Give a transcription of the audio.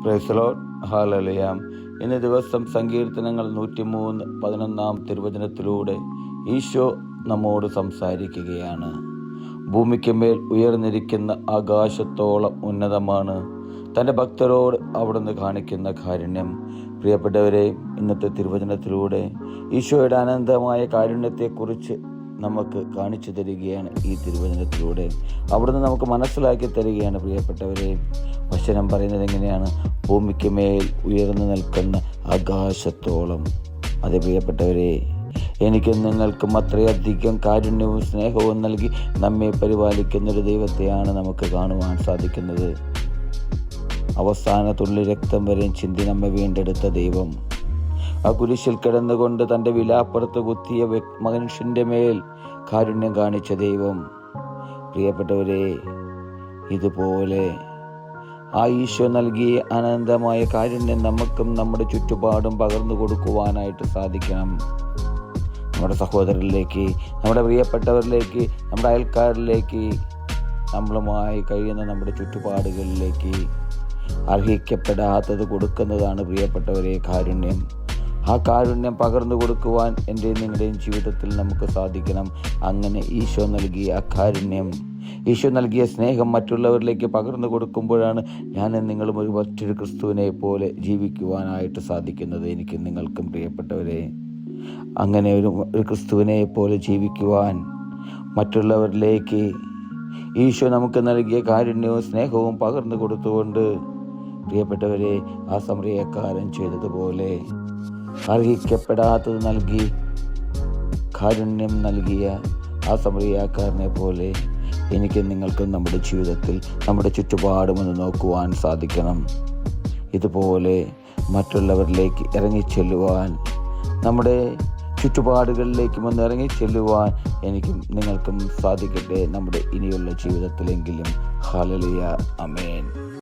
Praise the Lord. Hallelujah. ഇന്ന് ദിവസം സങ്കീർത്തനങ്ങൾ 103:11 തിരുവചനത്തിലൂടെ ഈശോ നമ്മോട് സംസാരിക്കുകയാണ്. ഭൂമിക്കുമേൽ ഉയർന്നിരിക്കുന്ന ആകാശത്തോളം ഉന്നതമാണ് തൻ്റെ ഭക്തരോട് അവിടുന്ന് കാണിക്കുന്ന കാരുണ്യം. പ്രിയപ്പെട്ടവരെ, ഇന്നത്തെ തിരുവചനത്തിലൂടെ ഈശോയുടെ അനന്തമായ കാരുണ്യത്തെക്കുറിച്ച് നമുക്ക് കാണിച്ചു തരികയാണ്. ഈ തിരുവചനത്തിലൂടെ അവിടുന്ന് നമുക്ക് മനസ്സിലാക്കി തരികയാണ്. പ്രിയപ്പെട്ടവരെ, വചനം പറയുന്നത് എങ്ങനെയാണ്? ഭൂമിക്ക് മേൽ ഉയർന്നു നിൽക്കുന്ന ആകാശത്തോളം. അതെ പ്രിയപ്പെട്ടവരെ, എനിക്കും നിങ്ങൾക്കും അത്രയധികം കാരുണ്യവും സ്നേഹവും നൽകി നമ്മെ പരിപാലിക്കുന്നൊരു ദൈവത്തെയാണ് നമുക്ക് കാണുവാൻ സാധിക്കുന്നത്. അവസാന തുള്ളി രക്തം വരെ ചിന്തി നമ്മെ വീണ്ടെടുത്ത ദൈവം, ആ കുരിശിൽ കിടന്നുകൊണ്ട് തൻ്റെ വിലാപ്പുറത്ത് കുത്തിയ മനുഷ്യൻ്റെ മേൽ കാരുണ്യം കാണിച്ച ദൈവം. പ്രിയപ്പെട്ടവരെ, ഇതുപോലെ ആ ഈശോ നൽകിയ അനന്തമായ കാരുണ്യം നമുക്കും നമ്മുടെ ചുറ്റുപാടും പകർന്നു കൊടുക്കുവാനായിട്ട് സാധിക്കണം. നമ്മുടെ സഹോദരരിലേക്ക്, നമ്മുടെ പ്രിയപ്പെട്ടവരിലേക്ക്, നമ്മുടെ അയൽക്കാരിലേക്ക്, നമ്മളുമായി കഴിയുന്ന നമ്മുടെ ചുറ്റുപാടുകളിലേക്ക് അർഹിക്കപ്പെടാത്തത് കൊടുക്കുന്നതാണ് പ്രിയപ്പെട്ടവരെ കാരുണ്യം. ആ കാരുണ്യം പകർന്നു കൊടുക്കുവാൻ എൻ്റെയും നിങ്ങളുടെയും ജീവിതത്തിൽ നമുക്ക് സാധിക്കണം. അങ്ങനെ ഈശോ നൽകിയ ആ കാരുണ്യം, ഈശോ നൽകിയ സ്നേഹം മറ്റുള്ളവരിലേക്ക് പകർന്നു കൊടുക്കുമ്പോഴാണ് ഞാനും നിങ്ങളും മറ്റൊരു ക്രിസ്തുവിനെ പോലെ ജീവിക്കുവാനായിട്ട് സാധിക്കുന്നത്. എനിക്കും നിങ്ങൾക്കും പ്രിയപ്പെട്ടവരെ, അങ്ങനെ ഒരു ക്രിസ്തുവിനെ പോലെ ജീവിക്കുവാൻ മറ്റുള്ളവരിലേക്ക് ഈശോ നമുക്ക് നൽകിയ കാരുണ്യവും സ്നേഹവും പകർന്നു കൊടുത്തുകൊണ്ട്, പ്രിയപ്പെട്ടവരെ, ആ സമറിയക്കാരൻ ചെയ്തതുപോലെ അർഹിക്കപ്പെടാത്തത് നൽകി കാരുണ്യം നൽകിയ ആ സമറിയക്കാരനെ പോലെ എനിക്കും നിങ്ങൾക്കും നമ്മുടെ ജീവിതത്തിൽ നമ്മുടെ ചുറ്റുപാടുമൊന്ന് നോക്കുവാൻ സാധിക്കണം. ഇതുപോലെ മറ്റുള്ളവരിലേക്ക് ഇറങ്ങിച്ചെല്ലുവാൻ, നമ്മുടെ ചുറ്റുപാടുകളിലേക്കും ഒന്ന് ഇറങ്ങിച്ചെല്ലുവാൻ എനിക്കും നിങ്ങൾക്കും സാധിക്കട്ടെ നമ്മുടെ ഇനിയുള്ള ജീവിതത്തിലെങ്കിലും. ഹല്ലേലൂയ. ആമേൻ.